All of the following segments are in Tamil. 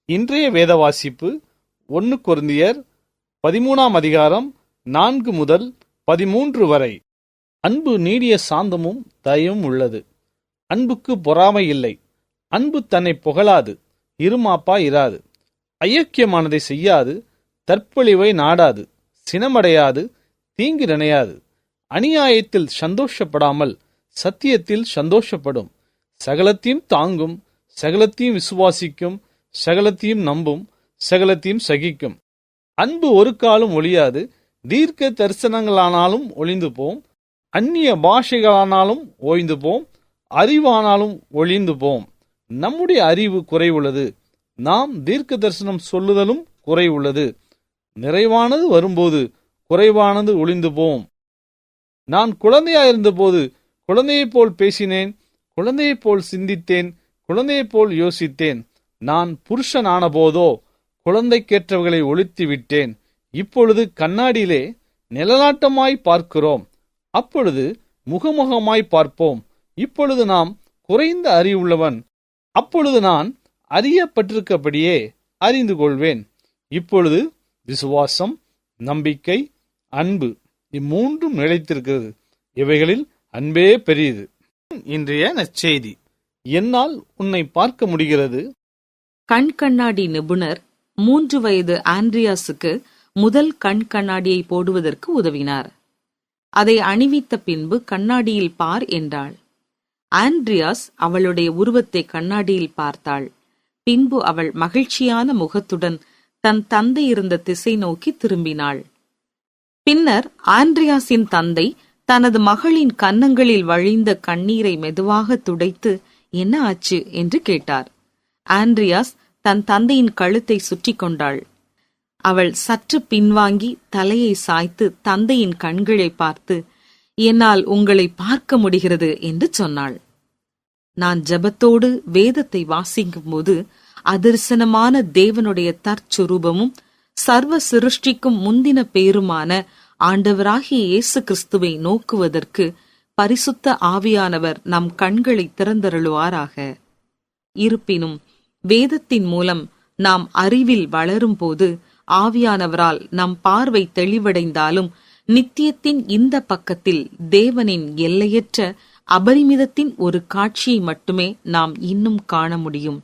இன்றைய வேத வாசிப்பு 1 கொரிந்தியர் 13ஆம் அதிகாரம் 4 முதல் 13 வரை. அன்பு நீடிய சாந்தமும் தயவும் உள்ளது. அன்புக்கு பொறாமை இல்லை. அன்பு தன்னை புகழாது, இருமாப்பா இராது, ஐயக்கியமானதை செய்யாது, தற்பொழிவை நாடாது, சினமடையாது, தீங்கு நினையாது, அநியாயத்தில் சந்தோஷப்படாமல் சத்தியத்தில் சந்தோஷப்படும், சகலத்தையும் தாங்கும், சகலத்தையும் விசுவாசிக்கும், சகலத்தையும் நம்பும், சகலத்தையும் சகிக்கும். அன்பு ஒரு காலம் ஒழியாது. தீர்க்க தரிசனங்களானாலும் ஒளிந்து போம், அந்நிய பாஷைகளானாலும் ஓய்ந்து போம், அறிவானாலும் ஒளிந்து போம். நம்முடைய அறிவு குறைவுள்ளது, நாம் தீர்க்க தரிசனம் சொல்லுதலும் குறைவுள்ளது. நிறைவானது வரும்போது குறைவானது ஒளிந்து போம். நான் குழந்தையாயிருந்தபோது குழந்தையைப் போல் பேசினேன், குழந்தையைப் போல் சிந்தித்தேன், குழந்தையைப் போல் யோசித்தேன். நான் புருஷனான போதோ குழந்தைக்கேற்றவர்களை ஒழித்து விட்டேன். இப்பொழுது கண்ணாடியிலே நிழலாட்டமாய் பார்க்கிறோம், அப்பொழுது முகமுகமாய் பார்ப்போம். இப்பொழுது நாம் குறைந்த அறிவுள்ளவன், அப்பொழுது நான் அறியப்பட்டிருக்கபடியே அறிந்து கொள்வேன். இப்பொழுது விசுவாசம், நம்பிக்கை, அன்பு இம்மூன்றும் நிலைத்திருக்கிறது. இவைகளில் அன்பே பெரியது. இன்றைய நற்செய்தி. என்னால் உன்னை பார்க்க முடிகிறது. கண் கண்ணாடி நிபுணர் 3 வயது ஆண்ட்ரியாஸுக்கு முதல் கண் கண்ணாடியை போடுவதற்கு உதவினார். அதை அணிவித்த பின்பு கண்ணாடியில் பார் என்றாள். ஆண்ட்ரியாஸ் அவளுடைய உருவத்தை கண்ணாடியில் பார்த்தாள். பின்பு அவள் மகிழ்ச்சியான முகத்துடன் தன் தந்தை இருந்த திசை நோக்கி திரும்பினாள். பின்னர் ஆண்ட்ரியாஸின் தந்தை தனது மகளின் கன்னங்களில் வழிந்த கண்ணீரை மெதுவாக துடைத்து என்ன ஆச்சு என்று கேட்டார். ஆண்ட்ரியாஸ் தன் தந்தையின் கழுத்தை சுற்றி கொண்டாள். அவள் சற்று பின்வாங்கி தலையை சாய்த்து தந்தையின் கண்களை பார்த்து என்னால் உங்களை பார்க்க முடிகிறது என்று சொன்னாள். நான் ஜெபத்தோடு வேதத்தை வாசிக்கும் போது அதர்சனமான தேவனுடைய தற்சுரூபமும் சர்வ சிருஷ்டிக்கும் முந்தின பேருமான ஆண்டவராகிய இயேசு கிறிஸ்துவை நோக்குவதற்கு பரிசுத்த ஆவியானவர் நம் கண்களை திறந்தருளுவாராக. இருப்பினும் வேதத்தின் மூலம் நாம் அறிவில் வளரும் போது ஆவியானவரால் நம் பார்வை தெளிவடைந்தாலும் நித்தியத்தின் இந்த பக்கத்தில் தேவனின் எல்லையற்ற அபரிமிதத்தின் ஒரு காட்சியை மட்டுமே நாம் இன்னும் காண முடியும்.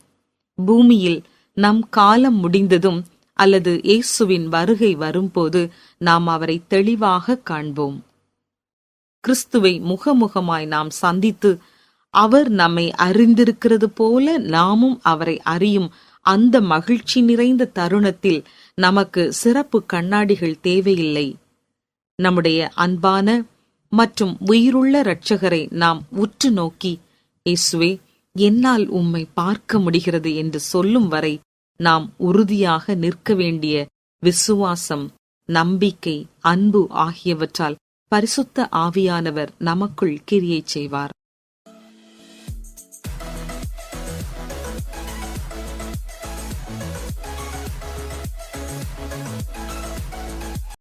பூமியில் நம் காலம் முடிந்ததும் அல்லது இயேசுவின் வருகை வரும்போது நாம் அவரை தெளிவாக காண்போம். கிறிஸ்துவை முகமுகமாய் நாம் சந்தித்து அவர் நம்மை அறிந்திருக்கிறது போல நாமும் அவரை அறியும் அந்த மகிழ்ச்சி நிறைந்த தருணத்தில் நமக்கு சிறப்பு கண்ணாடிகள் தேவையில்லை. நம்முடைய அன்பான மற்றும் உயிருள்ள இரட்சகரை நாம் உற்று நோக்கி இயேசுவே என்னால் உம்மை பார்க்க முடிகிறது என்று சொல்லும் வரை நாம் உறுதியாக நிற்க வேண்டிய விசுவாசம், நம்பிக்கை, அன்பு ஆகியவற்றால் பரிசுத்த ஆவியானவர் நமக்குள் கிரியை செய்வார்.